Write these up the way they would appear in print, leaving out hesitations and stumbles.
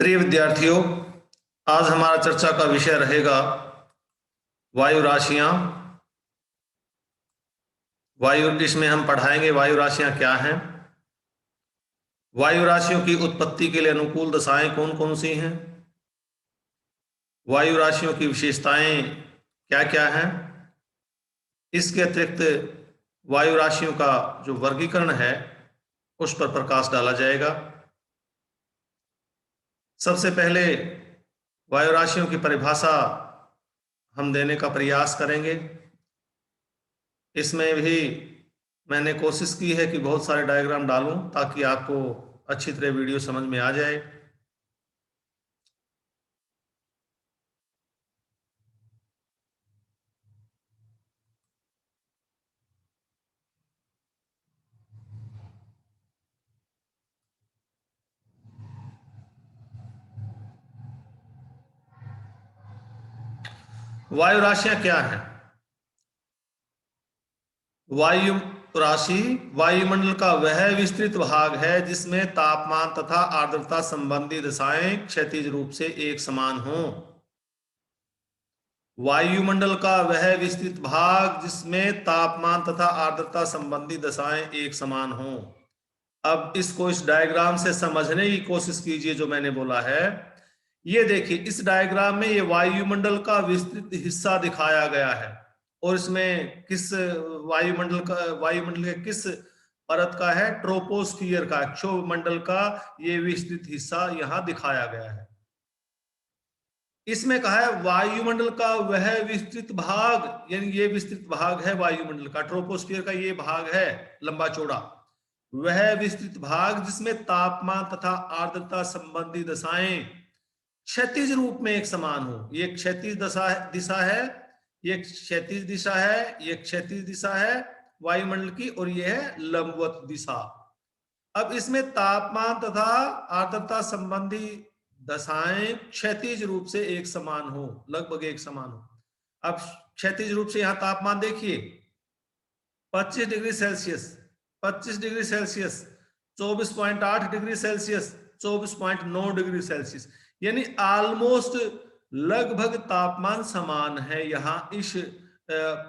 प्रिय विद्यार्थियों, आज हमारा चर्चा का विषय रहेगा वायु राशियां। इसमें हम पढ़ाएंगे वायु राशियां क्या हैं, वायु राशियों की उत्पत्ति के लिए अनुकूल दशाएं कौन कौन सी हैं, वायु राशियों की विशेषताएं क्या क्या हैं। इसके अतिरिक्त वायु राशियों का जो वर्गीकरण है उस पर प्रकाश डाला जाएगा। सबसे पहले वायु राशियों की परिभाषा हम देने का प्रयास करेंगे। इसमें भी मैंने कोशिश की है कि बहुत सारे डायग्राम डालूं ताकि आपको अच्छी तरह वीडियो समझ में आ जाए। वायु राशियां क्या हैं? वायु राशि वायुमंडल का वह विस्तृत भाग है जिसमें तापमान तथा आर्द्रता संबंधी दशाएं क्षैतिज रूप से एक समान हों। वायुमंडल का वह विस्तृत भाग जिसमें तापमान तथा आर्द्रता संबंधी दशाएं एक समान हों। अब इसको इस डायग्राम से समझने की कोशिश कीजिए जो मैंने बोला है। ये देखिए, इस डायग्राम में ये वायुमंडल का विस्तृत हिस्सा दिखाया गया है और इसमें किस वायुमंडल के किस परत का है? ट्रोपोस्फियर का, क्षोभमंडल का ये विस्तृत हिस्सा यहां दिखाया गया है। इसमें कहा है वायुमंडल का वह विस्तृत भाग, यानी ये विस्तृत भाग है वायुमंडल का, ट्रोपोस्फियर का ये भाग है लंबा चौड़ा, वह विस्तृत भाग जिसमें तापमान तथा आर्द्रता संबंधी दशाएं क्षैतिज रूप में एक समान हो। ये क्षैतिज दिशा है, ये क्षैतिज दिशा है, ये क्षैतिज दिशा है वायुमंडल की, और ये है लंबवत दिशा। अब इसमें तापमान तथा आर्द्रता संबंधी दशाएं क्षैतिज रूप से एक समान हो, लगभग एक समान हो। अब क्षैतिज रूप से यहां तापमान देखिए, 25 degree Celsius, 25 degree Celsius, 24.8 degree Celsius, 24.9 degree Celsius, यानी ऑलमोस्ट लगभग तापमान समान है यहां इस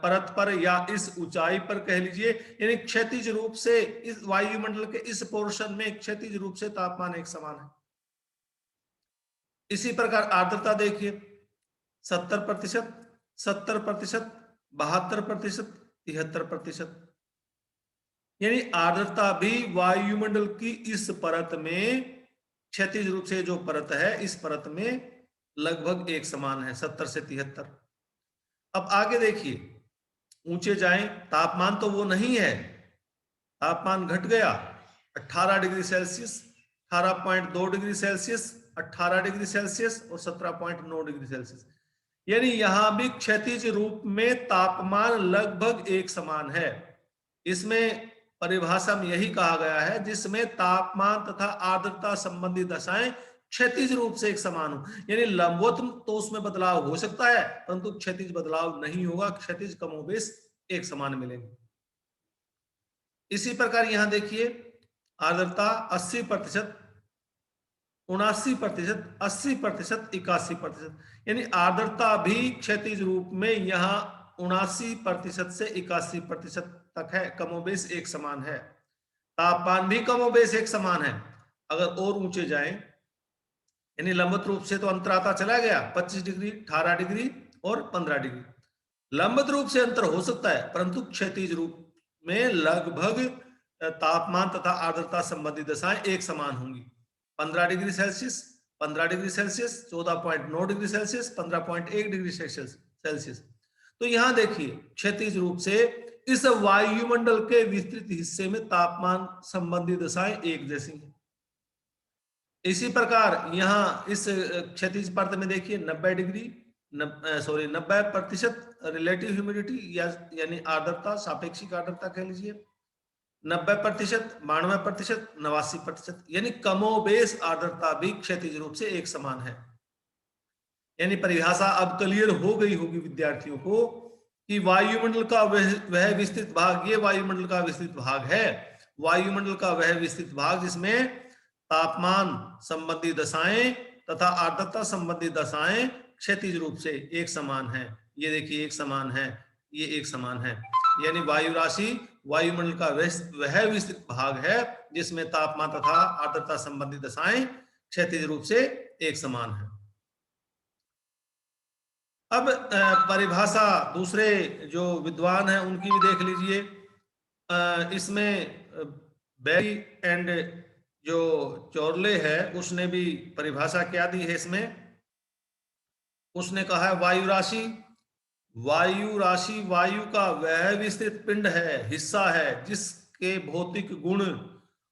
परत पर या इस ऊंचाई पर कह लीजिए। यानी क्षैतिज रूप से इस वायुमंडल के इस पोर्शन में क्षैतिज रूप से तापमान एक समान है। इसी प्रकार आर्द्रता देखिए, 70%, 70%, 72%, 73%, यानी आर्द्रता भी वायुमंडल की इस परत में क्षैतिज रूप से जो परत है इस परत में लगभग एक समान है, 70 से 73। अब आगे देखिए, ऊंचे जाएं, तापमान तो वो नहीं है, तापमान घट गया, 18 degree Celsius, 18.2 degree Celsius, 18 degree Celsius और 17.9 डिग्री सेल्सियस, यानी यहां भी क्षैतिज रूप में तापमान लगभग एक समान है। इसमें परिभाषा में यही कहा गया है जिसमें तापमान तथा आर्द्रता संबंधी दशाएं क्षैतिज रूप से एक समान हो। यानी लंबवत तो उसमें बदलाव हो सकता है परंतु क्षैतिज बदलाव नहीं होगा, क्षैतिज कमोबेश एक समान मिलेंगे। इसी प्रकार यहां देखिए, आर्द्रता 80%, 79%, 80%, 81%, यानी आर्द्रता भी क्षैतिज रूप में यहाँ 79% से 81% तक है, कमोबेश एक समान है। तापमान भी कमोबेश एक समान है। अगर और ऊंचे जाएं, यानी लंबवत रूप से तो अंतर आता चला गया, 25 डिग्री, 18 डिग्री और 15 डिग्री लंबवत रूप से अंतर हो सकता है, परंतु क्षैतिज रूप में लगभग तापमान तथा आर्द्रता संबंधी दशाएं एक समान होंगी। 15 degree Celsius, 15 degree Celsius, 14.9 degree Celsius, 15.1 degree Celsius. तो यहां देखिए, क्षैतिज रूप से इस वायुमंडल के विस्तृत हिस्से में तापमान संबंधी दशाएं एक जैसी हैं। इसी प्रकार यहां इस क्षैतिज परत में देखिए, 90 डिग्री 90% रिलेटिव ह्यूमिडिटी यानी आर्द्रता, सापेक्षिक आर्द्रता कह लीजिए, 90%, 92%, 89%, यानी कमोबेश आर्द्रता भी क्षैतिज रूप से एक समान है। यानी परिभाषा अब क्लियर हो गई होगी विद्यार्थियों को कि वायुमंडल का वह विस्तृत भाग, ये वायुमंडल का विस्तृत भाग है, वायुमंडल का वह विस्तृत भाग जिसमें तापमान संबंधी दशाएं तथा आर्द्रता संबंधी दशाएं क्षैतिज रूप से एक समान है। ये देखिए एक समान है, ये एक समान है, यानी वायु राशि वायुमंडल का वह विस्तृत भाग है जिसमें तापमान तथा आर्द्रता संबंधी दशाएं क्षैतिज रूप से एक समान है। अब परिभाषा दूसरे जो विद्वान हैं उनकी भी देख लीजिए। इसमें बेरी एंड जो चोरले है उसने भी परिभाषा क्या दी है इसमें। उसने कहा है वायु राशि वायु का वह विस्तृत पिंड है, हिस्सा है जिसके भौतिक गुण,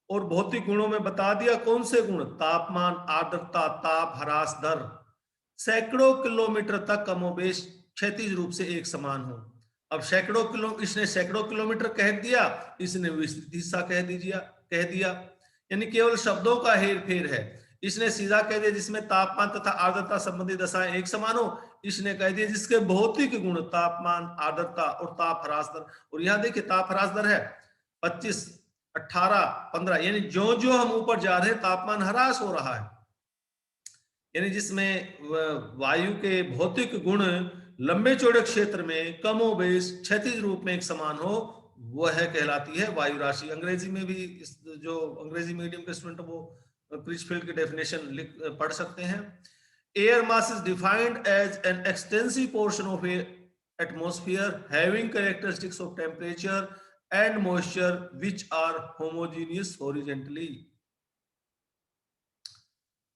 और भौतिक गुणों में बता दिया कौन से गुण, तापमान, आर्द्रता, ताप, ह्रास दर सैकड़ों किलोमीटर तक कमोबेश क्षैतिज रूप से एक समान हो। अब इसने सैकड़ों किलोमीटर कह दिया, इसने विस्तृत हिस्सा कह दिया, यानी केवल शब्दों का हेर फेर है। इसने सीधा कह दिया जिसमें तापमान तथा आर्द्रता संबंधी दशाएं एक समान हो, इसने कह दिया जिसके भौतिक गुण तापमान, आर्द्रता और ताप ह्रास दर, और यहां देखिए ताप ह्रास दर है 25, 18, 15, यानी जो जो हम ऊपर जा रहे हैं तापमान ह्रास हो रहा है, यानी जिसमें वायु के भौतिक गुण लंबे चौड़े क्षेत्र में कमोबेश क्षैतिज रूप में एक समान हो, वह कहलाती है वायु राशि। अंग्रेजी में भी जो अंग्रेजी मीडियम के स्टूडेंट वो क्रिचफील्ड की डेफिनेशन पढ़ सकते हैं। Air mass is defined as an extensive portion of atmosphere having characteristics of temperature and moisture which are homogeneous horizontally.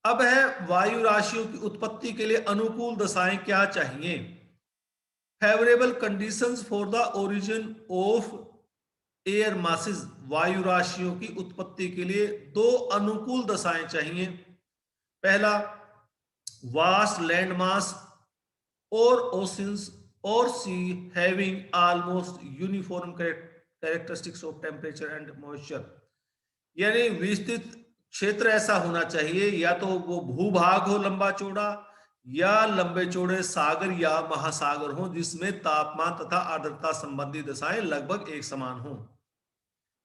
अब है वायु राशियों की उत्पत्ति के लिए अनुकूल दशाएं क्या चाहिए। Favourable conditions for the origin of air masses, वायु राशियों की उत्पत्ति के लिए दो अनुकूल दशाएं चाहिए। पहला, वास्ट लैंड मास और ओशंस और sea having almost uniform characteristics of temperature and moisture, यानी विस्तृत क्षेत्र ऐसा होना चाहिए, या तो वो भूभाग हो लंबा चौड़ा, या लंबे चौड़े सागर या महासागर हो जिसमें तापमान तथा आर्द्रता संबंधी दशाएं लगभग एक समान हो।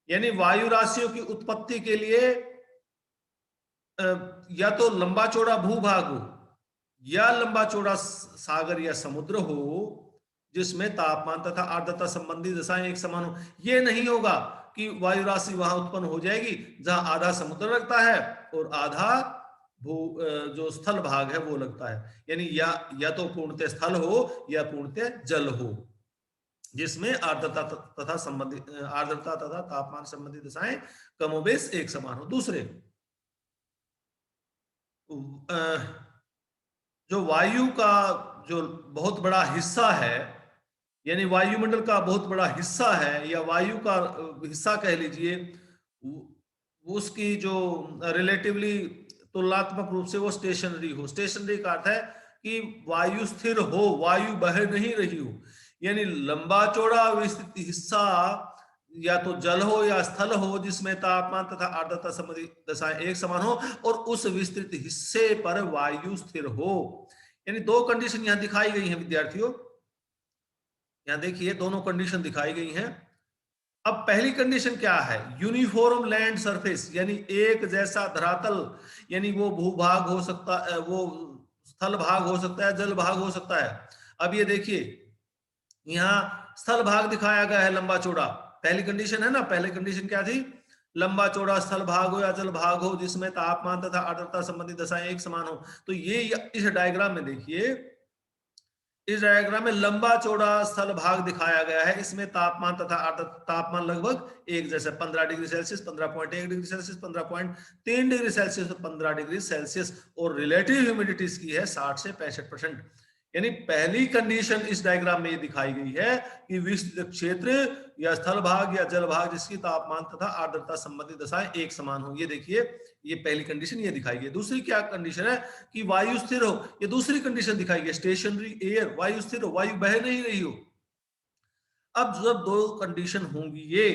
यानी वायु राशियों की उत्पत्ति के लिए या तो लंबा चौड़ा भूभाग हो या लंबा चौड़ा सागर या समुद्र हो जिसमें तापमान तथा आर्द्रता संबंधी दशाएं एक समान हो। यह नहीं होगा कि वायु राशि वहां उत्पन्न हो जाएगी जहां आधा समुद्र लगता है और आधा जो स्थल भाग है वो लगता है, यानी या तो पूर्णतः स्थल हो या पूर्णतः जल हो जिसमें आर्द्रता तथा तापमान संबंधी दशाएं कमोबेश एक समान हो। दूसरे, जो वायु का जो बहुत बड़ा हिस्सा है, यानी वायुमंडल का बहुत बड़ा हिस्सा है या वायु का हिस्सा कह लीजिए, उसकी जो रिलेटिवली तुलनात्मक रूप से वो स्टेशनरी हो। स्टेशनरी का अर्थ है कि वायु स्थिर हो, वायु बह नहीं रही हो, यानी लंबा चौड़ा विस्तृत हिस्सा या तो जल हो या स्थल हो जिसमें तापमान तथा आर्द्रता संबंधी दशाएं एक समान हो और उस विस्तृत हिस्से पर वायु स्थिर हो। यानी दो कंडीशन यहां दिखाई गई हैं विद्यार्थियों, यहां देखिए दोनों कंडीशन दिखाई गई हैं। अब पहली कंडीशन क्या है, यूनिफॉर्म लैंड सरफेस, यानी एक जैसा धरातल, यानी वो भूभाग हो सकता है, वो स्थल भाग हो सकता है, जल भाग हो सकता है। अब ये देखिए यहाँ स्थल भाग दिखाया गया है लंबा चौड़ा, पहली कंडीशन है ना, पहली कंडीशन क्या थी, लंबा चौड़ा स्थल भाग हो या जल भाग हो जिसमें तापमान तथा आर्द्रता संबंधी दशाएं एक समान हो। तो ये इस डायग्राम में देखिए, इस डायग्राम में लंबा चौड़ा स्थल भाग दिखाया गया है, इसमें तापमान तथा तापमान लगभग एक जैसे 15 degree Celsius, 15.1 degree Celsius, 15.3 degree Celsius, 15 degree Celsius, और रिलेटिव ह्यूमिडिटी की है 60 से 65%। यानी पहली कंडीशन इस डायग्राम में ये दिखाई गई है कि विस्तृत क्षेत्र या स्थल भाग या जल भाग जिसकी तापमान तथा आर्द्रता संबंधी दशाएं एक समान हो। ये देखिए, ये पहली कंडीशन ये दिखाई गई। दूसरी क्या कंडीशन है कि वायु स्थिर हो, ये दूसरी कंडीशन दिखाई गई, स्टेशनरी एयर, वायु स्थिर हो, वायु बह नहीं रही हो। अब जब दो कंडीशन होंगी ये,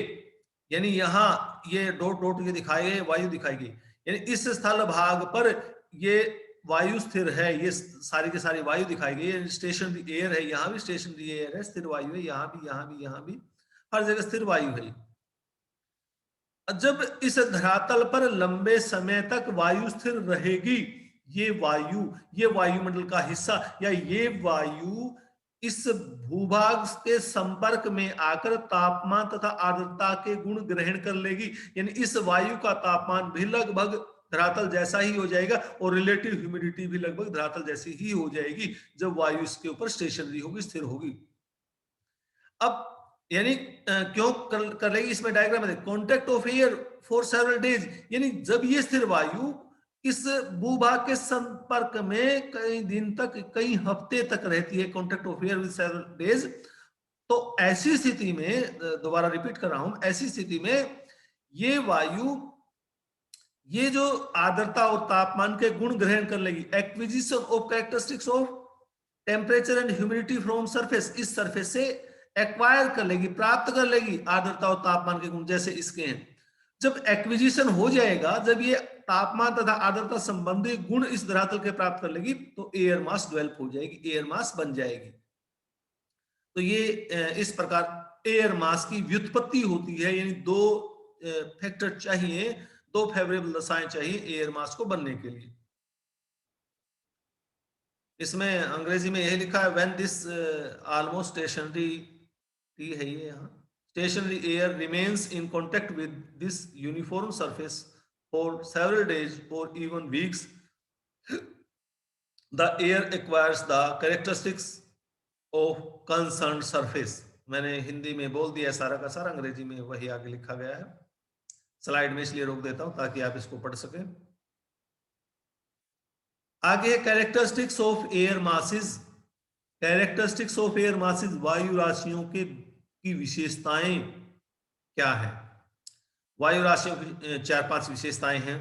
यानी यहां ये डॉट डॉट ये दिखाए गए, वायु दिखाई गई, यानी इस स्थल भाग पर ये वायु स्थिर है, ये सारी की सारी वायु दिखाई गई है, स्टेशनरी एयर है, यहाँ भी स्टेशनरी एयर है, स्थिर वायु है, यहाँ भी हर जगह स्थिर वायु है। जब इस धरातल पर लंबे समय तक वायु स्थिर रहेगी ये वायुमंडल का हिस्सा या ये वायु इस भूभाग के संपर्क में आकर तापमान तथा आर्द्रता के गुण ग्रहण कर लेगी, यानी इस वायु का तापमान भी लगभग धरातल जैसा ही हो जाएगा और रिलेटिव ह्यूमिडिटी भी लगभग धरातल जैसी ही हो जाएगी जब वायु इसके ऊपर स्टेशनरी होगी, स्थिर होगी। अब यानी क्यों कर लेगी, इसमें डायग्राम में contact of air for several days, यानी जब ये स्थिर वायु इस भूभाग के संपर्क में कई दिन तक, कई हफ्ते तक रहती है, contact of air with several days, तो ऐसी स्थिति में, दोबारा रिपीट कर रहा हूं, ऐसी स्थिति में ये वायु ये जो आर्द्रता और तापमान के गुण ग्रहण कर लेगी, acquisition of characteristics of temperature and humidity from surface, इस सरफेस से एक्वायर कर लेगी, प्राप्त कर लेगी आर्द्रता और तापमान के गुण जैसे इसके हैं। जब एक्विजिशन हो जाएगा, जब ये तापमान तथा आर्द्रता संबंधी गुण इस धरातल के प्राप्त कर लेगी, तो एयर मास डेवलप हो जाएगी, एयर मास बन जाएगी। तो ये इस प्रकार एयर मास की व्युत्पत्ति होती है, यानी दो फैक्टर चाहिए, दो फेवरेबल दशाएं चाहिए एयर मास को बनने के लिए। इसमें अंग्रेजी में यही लिखा है, व्हेन दिस ऑलमोस्ट स्टेशनरी, टी है ये यहाँ, stationary air remains in contact with this uniform surface for several days or even weeks, the air acquires the characteristics of concerned surface। मैंने हिंदी में बोल दिया सारा का सारा, अंग्रेजी में वही आगे लिखा गया है स्लाइड में, इसलिए रोक देता हूं ताकि आप इसको पढ़ सकें। आगे characteristics of air masses. Characteristics of air masses, वायु राशियों की विशेषताएं क्या है। वायु राशियों की 4-5 विशेषताएं हैं।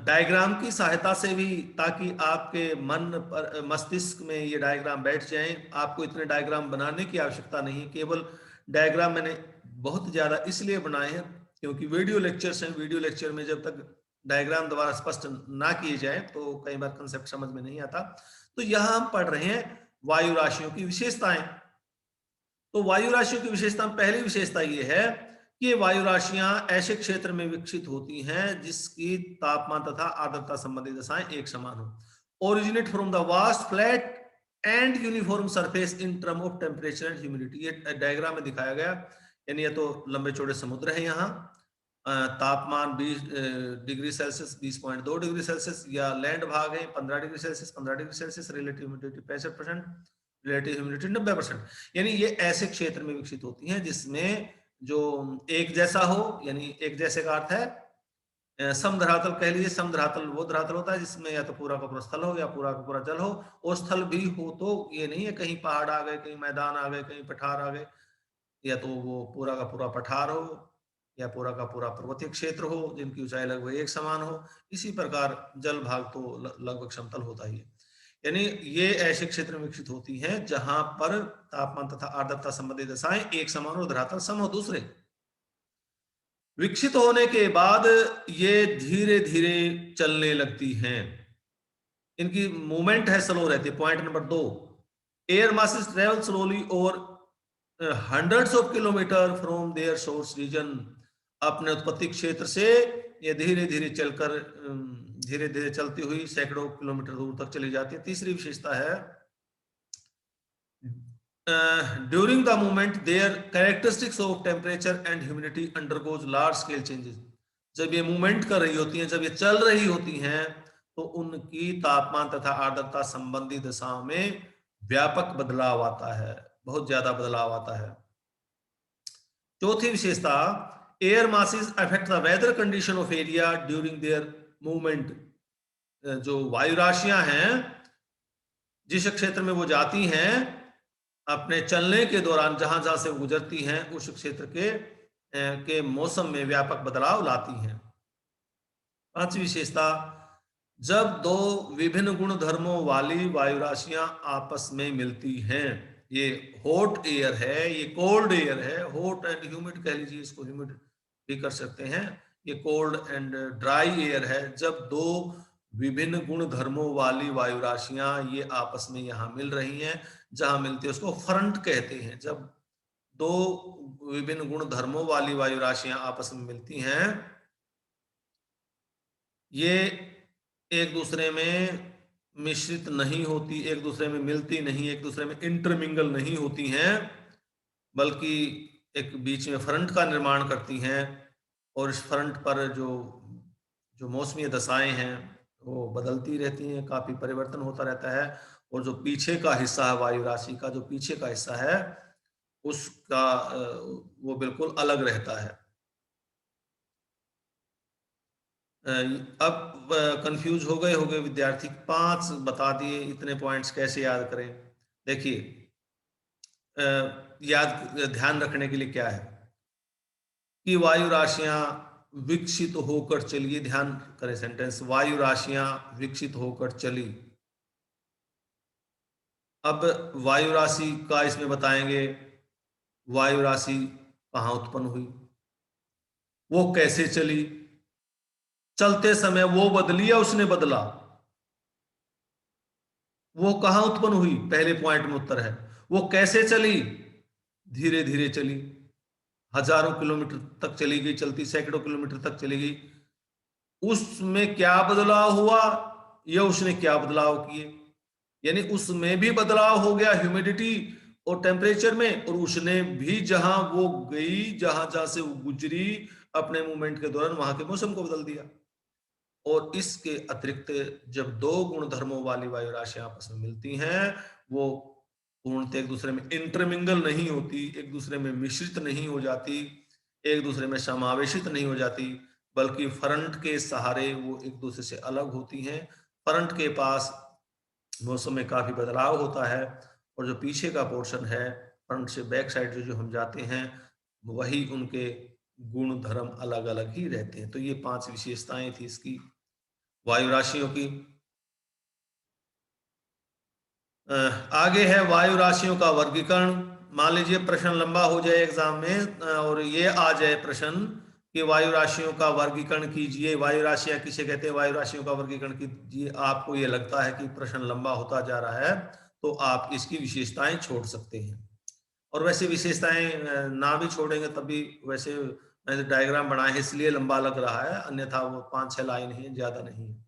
डायग्राम की सहायता से भी, ताकि आपके मन पर, मस्तिष्क में ये डायग्राम बैठ जाएं। आपको इतने डायग्राम बनाने की आवश्यकता नहीं, केवल डायग्राम मैंने बहुत ज्यादा इसलिए बनाए हैं क्योंकि वीडियो लेक्चर्स हैं, वीडियो लेक्चर में जब तक डायग्राम द्वारा स्पष्ट ना किए जाए तो कई बार कंसेप्ट समझ में नहीं आता। तो यहां हम पढ़ रहे हैं वायु राशियों की विशेषताएं। तो वायु राशियों की विशेषता, पहली विशेषता यह है कि वायु राशियां ऐसे क्षेत्र में विकसित होती हैं जिसकी तापमान तथा आर्द्रता संबंधी दशाएं एक समान हो। Originate from the vast flat and uniform surface in term of temperature and humidity. ये डायग्राम में दिखाया गया, यानी ये तो लंबे चौड़े समुद्र है, यहाँ तापमान 20 डिग्री सेल्सियस 20.2 डिग्री सेल्सियस, या लैंड भाग है 15 degree Celsius 15 degree Celsius, relative humidity 65%, relative humidity 90%। यानी ये ऐसे क्षेत्र में विकसित होती हैं जिसमें जो एक जैसा हो, यानी एक जैसे का अर्थ है समधरातल कह लीजिए। समधरातल वो धरातल होता है जिसमें या तो पूरा का पूरा स्थल हो या पूरा का पूरा जल हो, और स्थल भी हो तो ये नहीं है कहीं पहाड़ आ गए, कहीं मैदान आ गए, कहीं पठार आ गए, या तो वो पूरा का पूरा पठार हो या पूरा का पूरा पर्वतीय क्षेत्र हो जिनकी ऊंचाई लगभग एक समान हो। इसी प्रकार जल भाग तो लगभग समतल होता ही है। यानी ये ऐसे क्षेत्र में विकसित होती हैं जहां पर तापमान तथा आर्द्रता संबंधी दशाएं एक समान और धरातल सम हो। दूसरे, विकसित होने के बाद ये धीरे धीरे चलने लगती हैं, इनकी मूवमेंट है स्लो रहती है। Point number 2, air masses travel slowly और hundreds of kilometre from their source region. अपने उत्पत्ति क्षेत्र से ये धीरे धीरे चलकर, धीरे धीरे चलती हुई सैकड़ों किलोमीटर दूर तक चली जाती है। तीसरी विशेषता है, during the movement there characteristics of temperature and humidity undergoes large scale changes. जब ये मूवमेंट कर रही होती हैं, जब ये चल रही होती हैं, तो उनकी तापमान तथा आर्द्रता संबंधी दशाओं में व्यापक बदलाव आता है, बहुत ज्यादा बदलाव आता है। चौथी विशेषता, air masses affect the weather condition of area during their movement. जो वायु राशियां हैं जिस क्षेत्र में वो जाती हैं, अपने चलने के दौरान जहां जहां से गुजरती हैं, उस क्षेत्र के मौसम में व्यापक बदलाव लाती हैं। पांचवी विशेषता, जब दो विभिन्न गुण धर्मों वाली वायु राशियां आपस में मिलती हैं, ये हॉट एयर है, ये कोल्ड एयर है, हॉट एंड ह्यूमिड कह लीजिए, इसको ह्यूमिड भी कर सकते हैं, ये कोल्ड एंड ड्राई एयर है। जब दो विभिन्न गुण धर्मों वाली वायु राशियां ये आपस में यहाँ मिल रही हैं, जहां मिलती है उसको फ्रंट कहते हैं। जब दो विभिन्न गुण धर्मों वाली वायु राशियां आपस में मिलती हैं ये एक दूसरे में मिश्रित नहीं होती, एक दूसरे में मिलती नहीं, एक दूसरे में इंटरमिंगल नहीं होती हैं, बल्कि एक बीच में फ्रंट का निर्माण करती हैं, और इस फ्रंट पर जो जो मौसमी दशाएं हैं वो बदलती रहती हैं, काफी परिवर्तन होता रहता है। और जो पीछे का हिस्सा है वायु राशि का, जो पीछे का हिस्सा है उसका वो बिल्कुल अलग रहता है। अब कंफ्यूज हो गए विद्यार्थी, 5 बता दिए, इतने पॉइंट्स कैसे याद करें? देखिए, याद ध्यान रखने के लिए क्या है कि वायु राशियां विकसित होकर चलिए, ध्यान करें सेंटेंस, वायु राशियां विकसित होकर चली। अब वायु राशि का इसमें बताएंगे, वायु राशि कहाँ उत्पन्न हुई, वो कैसे चली, चलते समय वो बदली या उसने बदला, वो कहां उत्पन्न हुई, पहले पॉइंट में उत्तर है। वो कैसे चली, धीरे धीरे चली, हजारों किलोमीटर तक चली गई, चलती सैकड़ों किलोमीटर तक चली गई। उसमें क्या बदलाव हुआ या उसने क्या बदलाव किए, यानी उसमें भी बदलाव हो गया ह्यूमिडिटी और टेम्परेचर में, और उसने भी जहां वो गई, जहां जहां से वो गुजरी अपने मूवमेंट के दौरान, वहां के मौसम को बदल दिया। और इसके अतिरिक्त जब दो गुण धर्मों वाली वायु राशियां आपस में मिलती हैं, वो पूर्णतः एक दूसरे में इंटरमिंगल नहीं होती, एक दूसरे में मिश्रित नहीं हो जाती, एक दूसरे में समावेशित नहीं हो जाती, बल्कि फ्रंट के सहारे वो एक दूसरे से अलग होती हैं। फ्रंट के पास मौसम में काफी बदलाव होता है, और जो पीछे का पोर्शन है, फ्रंट से बैक साइड जो जो हम जाते हैं, वही उनके गुण धर्म अलग अलग ही रहते हैं। तो ये 5 विशेषताएं थी इसकी, वायु राशियों की। आगे है वायु राशियों का वर्गीकरण। मान लीजिए प्रश्न लंबा हो जाए एग्जाम में, और ये आ जाए प्रश्न कि वायु राशियों का वर्गीकरण कीजिए, वायु राशियां किसे कहते हैं, वायु राशियों का वर्गीकरण कीजिए, आपको ये लगता है कि प्रश्न लंबा होता जा रहा है, तो आप इसकी विशेषताएं छोड़ सकते हैं। और वैसे विशेषताएं ना भी छोड़ेंगे तब भी, वैसे मैंने डायग्राम बनाया है इसलिए लंबा लग रहा है, अन्यथा वो 5-6 लाइन है, ज्यादा नहीं है।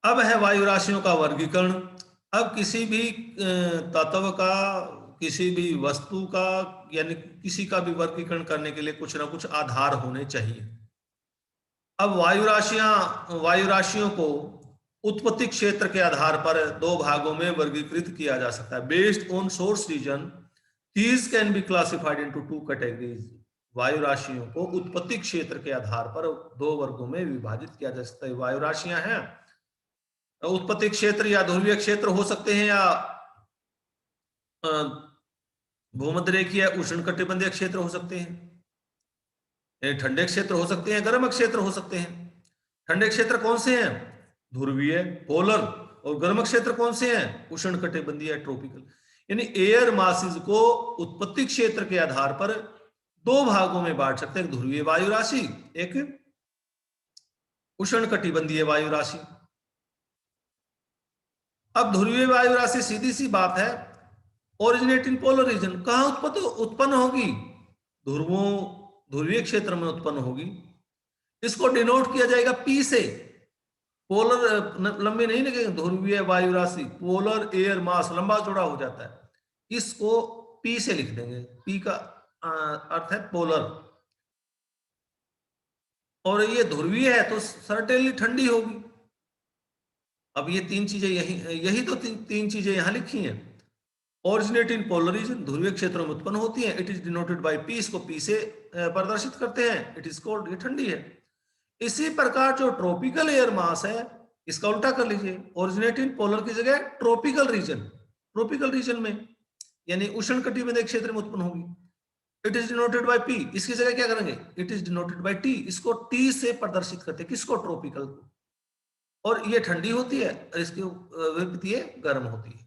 अब है वायु राशियों का वर्गीकरण। अब किसी भी तत्व का, किसी भी वस्तु का, यानी किसी का भी वर्गीकरण करने के लिए कुछ ना कुछ आधार होने चाहिए। अब वायु राशियों को उत्पत्ति क्षेत्र के आधार पर दो भागों में वर्गीकृत किया जा सकता है। Based on source region, these can be classified into 2 categories. वायु राशियों को उत्पत्ति क्षेत्र के आधार पर दो वर्गों में विभाजित किया जा सकता है। वायु राशियां हैं, उत्पत्ति क्षेत्र या ध्रुवीय क्षेत्र हो सकते हैं, या भूमध्य रेखीय उष्णकटिबंधीय क्षेत्र हो सकते हैं, ठंडे क्षेत्र हो सकते हैं, गर्म क्षेत्र हो सकते हैं। ठंडे क्षेत्र कौन से हैं, ध्रुवीय, पोलर। और गर्म क्षेत्र कौन से हैं, उष्णकटिबंधीय, ट्रॉपिकल। यानी एयर मासेस को उत्पत्ति क्षेत्र के आधार पर दो भागों में बांट सकते हैं, ध्रुवीय वायु राशि, एक उष्णकटिबंधीय वायु राशि। अब ध्रुवीय वायु राशि, सीधी सी बात है, ओरिजिनेट इन पोलर रीजन, कहां उत्पन्न होगी, ध्रुवों, ध्रुवीय क्षेत्र में उत्पन्न होगी। इसको डिनोट किया जाएगा पी से। पोलर लंबे नहीं लगेंगे, ध्रुवीय वायु राशि, पोलर एयर मास, लंबा चौड़ा हो जाता है, इसको पी से लिख देंगे। पी का अर्थ है पोलर। और ये ध्रुवीय है तो सर्टेनली ठंडी होगी। अब ये तीन चीजें, यही तो तीन चीजें यहां लिखी हैं। ओरिजिनेट इन पोलर रीजन, ध्रुवीय क्षेत्रों में उत्पन्न होती है। It is denoted by P, इसको पी से प्रदर्शित करते हैं। इट इज कोल्ड, ये ठंडी है। इसी प्रकार जो ट्रॉपिकल एयर मास है, इसका उल्टा कर लीजिए, ओरिजिनेट इन पोलर की जगह ट्रॉपिकल रीजन, ट्रॉपिकल रीजन में, यानी उष्ण कटिबंधीय क्षेत्र में उत्पन्न होगी। It is denoted by P, इसकी जगह क्या करेंगे, it is denoted by T, इसको टी से प्रदर्शित करते हैं, किसको, ट्रॉपिकल को। और ये ठंडी होती है, और इसके विपरीत ये गर्म होती है।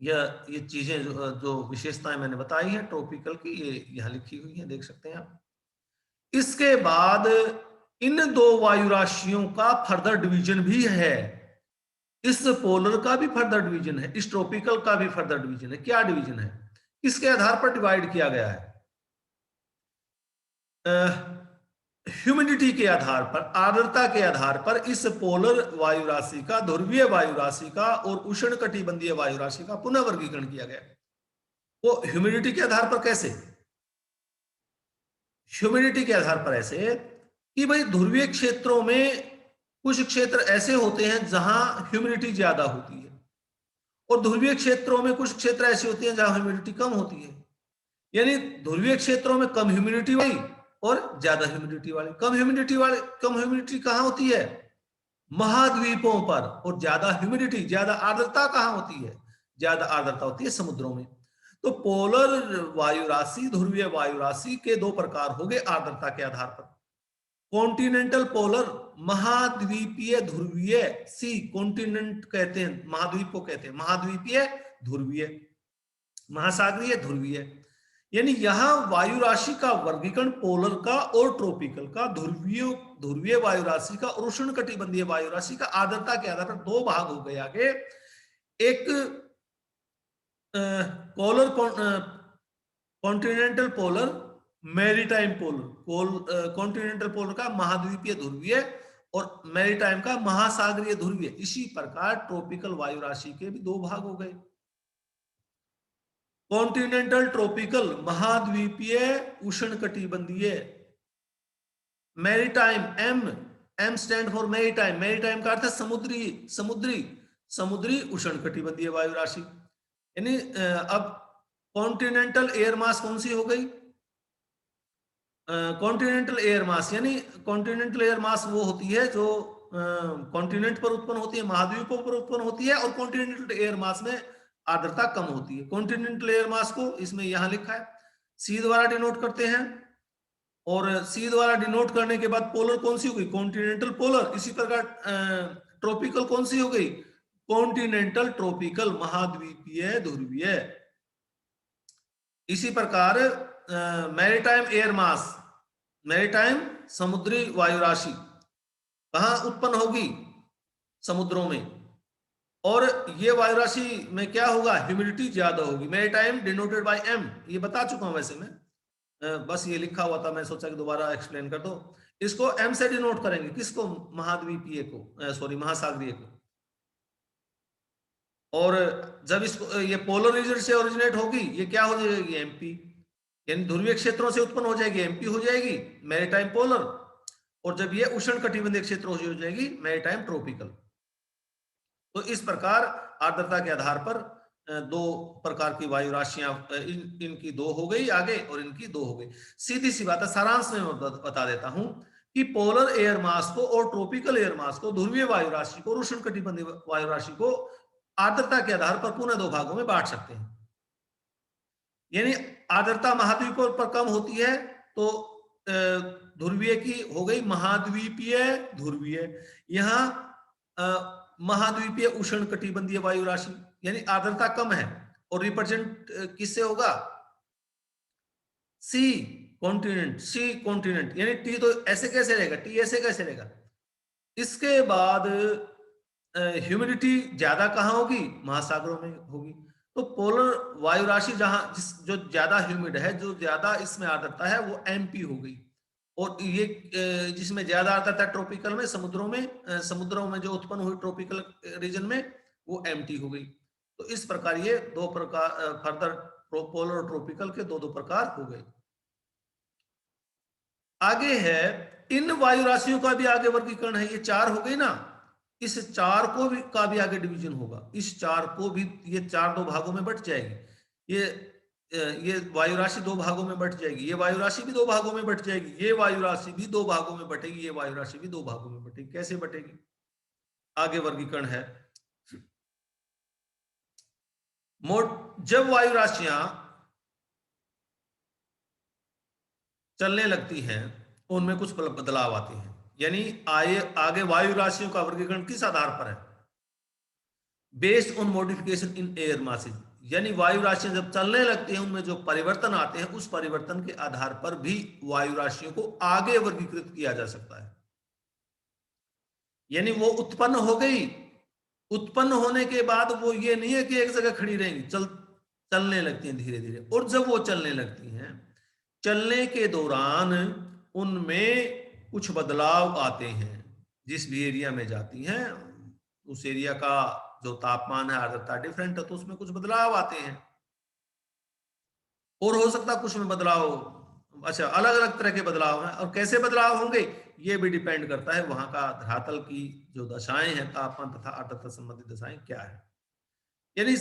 ये चीजें जो विशेषताएं मैंने बताई हैं ट्रॉपिकल की, ये यहाँ लिखी हुई है, देख सकते हैं आप। इसके बाद इन दो वायु राशियों का फर्दर डिवीजन भी है। इस पोलर का भी फर्दर डिवीजन है, इस ट्रॉपिकल का भी फर्दर डिवीजन है। क्या डिवीजन है, किसके आधार पर डिवाइड किया गया है, ह्यूमिडिटी के आधार पर, आर्द्रता के आधार पर इस पोलर वायु राशि का, ध्रुवीय वायु राशि का और उष्णकटिबंधीय वायु राशि का पुनः वर्गीकरण किया गया। वो ह्यूमिडिटी के आधार पर कैसे? ह्यूमिडिटी के आधार पर ऐसे कि भाई ध्रुवीय क्षेत्रों में कुछ क्षेत्र ऐसे होते हैं जहां ह्यूमिडिटी ज्यादा होती है, और ध्रुवीय क्षेत्रों में कुछ क्षेत्र ऐसे होते हैं जहां ह्यूमिडिटी कम होती है। यानी ध्रुवीय क्षेत्रों में कम ह्यूमिडिटी वाली और ज्यादा ह्यूमिडिटी वाली। कम ह्यूमिडिटी कहां होती है? महाद्वीपों पर। और ज्यादा ह्यूमिडिटी, ज्यादा आर्द्रता कहां होती है? ज्यादा आर्द्रता होती है समुद्रों में। तो पोलर वायु राशि, ध्रुवीय वायु राशि के दो प्रकार हो गए आर्द्रता के आधार पर। कॉन्टिनेंटल पोलर, महाद्वीपीय ध्रुवीय, सी कॉन्टिनेंट कहते हैं, महाद्वीप को कहते हैं महाद्वीपीय ध्रुवीय, महासागरीय ध्रुवीय। यानी यहां वायु राशि का वर्गीकरण पोलर का और ट्रॉपिकल का, ध्रुवीय वायु राशि का और उष्णकटिबंधीय वायु राशि का आर्द्रता के आधार पर दो भाग हो गए आगे। एक polar continental polar, maritime polar. Continental polar का महाद्वीपीय ध्रुवीय और मैरीटाइम का महासागरीय ध्रुवीय। इसी प्रकार ट्रॉपिकल वायु राशि के भी दो भाग हो गए। कॉन्टिनेंटल ट्रॉपिकल, महाद्वीपीय उष्णकटिबंधीय। Maritime, M stand for maritime, maritime का अर्थ है समुद्री, समुद्री उष्णकटिबंधीय वायु राशि। यानी अब कॉन्टिनेंटल एयर मास कौन सी हो गई? कॉन्टिनेंटल एयर मास, यानी कॉन्टिनेंटल एयर मास वो होती है जो कॉन्टिनेंट पर उत्पन्न होती है, महाद्वीपों पर उत्पन्न होती है, और कॉन्टिनेंटल एयर मास में आर्द्रता कम होती है। कॉन्टिनेंटल एयर मास को इसमें यहां लिखा है, सी द्वारा डिनोट करते हैं, और सी द्वारा डिनोट करने के बाद पोलर कौन सी हो गई? Continental polar. इसी प्रकार ट्रॉपिकल कौन सी हो गई? कॉन्टिनेंटल ट्रॉपिकल, महाद्वीपीय ध्रुवीय। इसी प्रकार मैरीटाइम एयर मास, मैरीटाइम समुद्री वायु राशि कहां उत्पन्न होगी? समुद्रों में। और ये वायु राशि में क्या होगा? ह्यूमिडिटी ज्यादा होगी। मैरीटाइम डिनोटेड बाय एम, ये बता चुका हूं वैसे मैं, बस ये लिखा हुआ था, मैं सोचा कि दोबारा एक्सप्लेन कर दो। इसको एम से डिनोट करेंगे, किसको? महाद्वीपीय को, सॉरी महासागरीय को। और जब इसको, ये पोलर रीजन से ओरिजिनेट होगी, ये क्या हो जाएगी? एमपी, यानी ध्रुवीय क्षेत्रों से उत्पन्न हो जाएगी, एमपी हो जाएगी, मैरीटाइम पोलर। और जब ये उष्णकटिबंधीय क्षेत्रों से हो जाएगी, मैरीटाइम ट्रॉपिकल। तो इस प्रकार आर्द्रता के आधार पर दो प्रकार की वायु राशियां, इनकी दो हो गई आगे और इनकी दो हो गई। सीधी सी बात है, सारांश में बता देता हूं कि पोलर एयर मास को और ट्रॉपिकल एयर मास को, ध्रुवीय वायु राशि को और उष्णकटिबंधीय वायु राशि को आर्द्रता के आधार पर पुनः दो भागों में बांट सकते हैं। यानी आर्द्रता महाद्वीपों पर कम होती है तो ध्रुवीय की हो गई महाद्वीपीय ध्रुवीय। यहां महाद्वीपीय उष्णकटिबंधीय वायु राशि, यानी आर्द्रता कम है, और रिप्रेजेंट किससे होगा? सी कॉन्टिनेंट, यानी टी तो ऐसे कैसे रहेगा? टी ऐसे कैसे रहेगा? इसके बाद ह्यूमिडिटी ज्यादा कहां होगी? महासागरों में होगी। तो पोलर वायु राशि जहां जो ज्यादा ह्यूमिड है, जो ज्यादा इसमें आर्द्रता है, वो एमपी हो गई। और ये जिसमें ज्यादा आर्द्रता ट्रॉपिकल में, समुद्रों में जो उत्पन्न हुई ट्रॉपिकल रीजन में, वो एमटी हो गई। तो इस प्रकार ये दो प्रकार फर्दर पोलर और ट्रॉपिकल के दो प्रकार हो गए। आगे है इन वायु राशियों का भी आगे वर्गीकरण है। ये चार हो गई ना, इस चार को भी का भी आगे डिवीजन होगा। इस चार को भी, ये चार दो भागों में बट जाएगी। ये वायु राशि दो भागों में बट जाएगी, ये वायु राशि भी दो भागों में बट जाएगी, ये वायु राशि भी दो भागों में बटेगी, ये वायु राशि भी दो भागों में बटेगी। कैसे बटेगी? आगे वर्गीकरण है। जब वायु राशियां चलने लगती हैं, उनमें कुछ बदलाव आते हैं। यानी आगे वायु राशियों का वर्गीकरण किस आधार पर है? Based on modification in air masses. यानी वायु राशियां जब चलने लगती हैं, उनमें जो परिवर्तन आते हैं, उस परिवर्तन के आधार पर भी वायु राशियों को आगे वर्गीकृत किया जा सकता है। यानी वो उत्पन्न हो गई, उत्पन्न होने के बाद वो ये नहीं है कि एक जगह खड़ी रहेंगी, चलने लगती हैं धीरे धीरे। और जब वो चलने लगती हैं, चलने के दौरान उनमें कुछ बदलाव आते हैं। जिस भी एरिया में जाती हैं उस एरिया का जो तापमान है, आर्द्रता डिफरेंट है, तो उसमें कुछ बदलाव आते हैं। और हो सकता है कुछ में बदलाव, अच्छा अलग अलग तरह के बदलाव हैं, और कैसे बदलाव होंगे ये भी डिपेंड करता है वहां का धरातल की जो दशाएं हैं, तापमान तथा आर्द्रता संबंधित दशाएं क्या है। यानी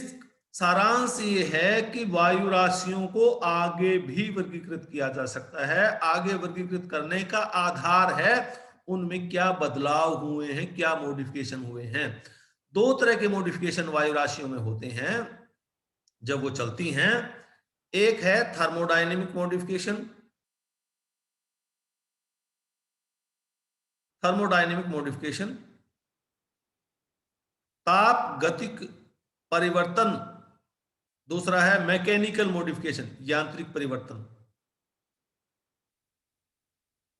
सारांश ये है कि वायु राशियों को आगे भी वर्गीकृत किया जा सकता है। आगे वर्गीकृत करने का आधार है उनमें क्या बदलाव हुए हैं, क्या मॉडिफिकेशन हुए हैं। दो तरह के मॉडिफिकेशन वायु राशियों में होते हैं जब वो चलती हैं। एक है थर्मोडायनेमिक मॉडिफिकेशन। थर्मोडायनेमिक मॉडिफिकेशन ताप गतिक परिवर्तन। दूसरा है मैकेनिकल मॉडिफिकेशन, यांत्रिक परिवर्तन।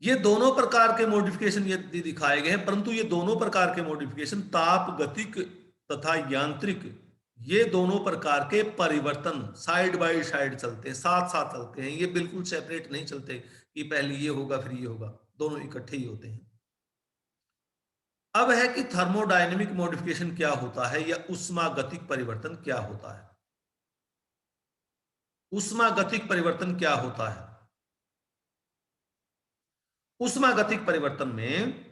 ये दोनों प्रकार के मॉडिफिकेशन ये दिखाए गए हैं, परंतु ये दोनों प्रकार के मॉडिफिकेशन ताप गतिक तथा यांत्रिक, ये दोनों प्रकार के परिवर्तन साइड बाय साइड चलते हैं, साथ साथ चलते हैं। ये बिल्कुल सेपरेट नहीं चलते कि पहले ये होगा फिर ये होगा, दोनों इकट्ठे ही होते हैं। अब है कि थर्मोडायनेमिक मॉडिफिकेशन क्या होता है या ऊष्मागतिक परिवर्तन क्या होता है। ऊष्मागतिक परिवर्तन क्या होता है? ऊष्मागतिक परिवर्तन में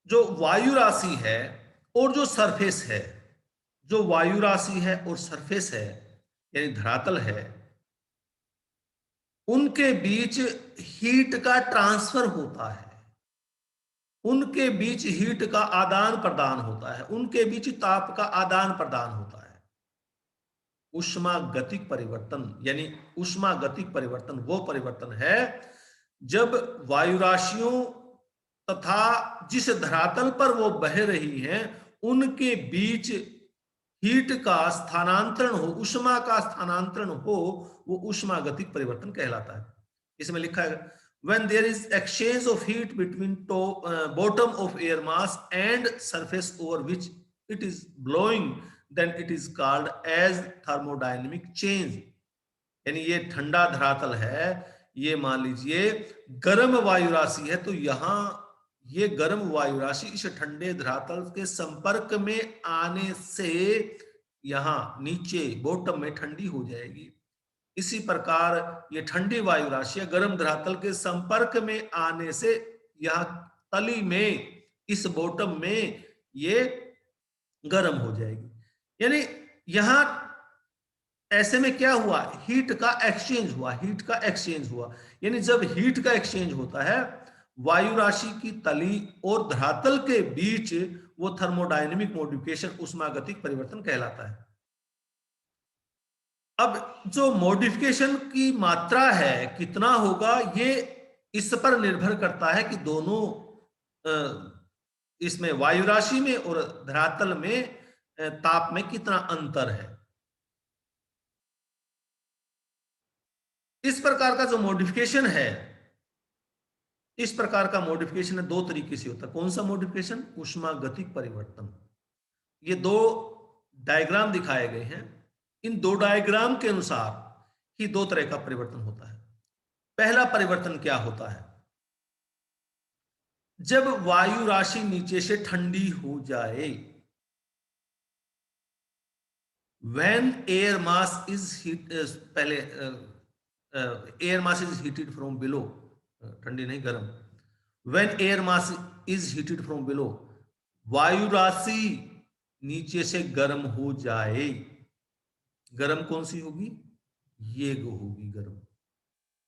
जो वायु राशि है और जो सरफेस है, जो वायु राशि है और सरफेस है यानी धरातल है, उनके बीच हीट का ट्रांसफर होता है, उनके बीच हीट का आदान प्रदान होता है, उनके बीच ताप का आदान प्रदान होता है। ऊष्मागतिक परिवर्तन यानी ऊष्मागतिक परिवर्तन वो परिवर्तन है जब वायु राशियों तथा जिस धरातल पर वो बह रही हैं उनके बीच हीट का स्थानांतरण हो, ऊष्मा का स्थानांतरण हो, वो ऊष्मागतिक परिवर्तन कहलाता है। इसमें लिखा है when there is exchange of heat between bottom of air mass and surface over which it is blowing, then it is called as thermodynamic change। यानी ये ठंडा धरातल है, ये मान लीजिए गर्म वायु राशि है, तो यहां ये गर्म वायु राशि इस ठंडे धरातल के संपर्क में आने से यहां नीचे बॉटम में ठंडी हो जाएगी। इसी प्रकार ये ठंडी वायु राशि गर्म धरातल के संपर्क में आने से यहां तली में इस बॉटम में ये गर्म हो जाएगी। यानी यहां ऐसे में क्या हुआ, हीट का एक्सचेंज हुआ, हीट का एक्सचेंज हुआ। यानी जब हीट का एक्सचेंज होता है वायु राशि की तली और धरातल के बीच, वो थर्मोडायनेमिक मॉडिफिकेशन ऊष्मागतिक परिवर्तन कहलाता है। अब जो मॉडिफिकेशन की मात्रा है कितना होगा, ये इस पर निर्भर करता है कि दोनों इसमें वायु राशि में और धरातल में ताप में कितना अंतर है। इस प्रकार का जो मॉडिफिकेशन है, इस प्रकार का मॉडिफिकेशन है दो तरीके से होता है। कौन सा मॉडिफिकेशन? ऊष्मागतिक परिवर्तन। ये दो डायग्राम दिखाए गए हैं, इन दो डायग्राम के अनुसार ही दो तरह का परिवर्तन होता है। पहला परिवर्तन क्या होता है? जब वायु राशि नीचे से ठंडी हो जाए, when air mass is पहले air mass is heated from below, ठंडी नहीं गर्म, when air mass is heated from below, वायु राशि नीचे से गर्म हो जाए, गर्म कौन सी होगी? ये होगी गर्म।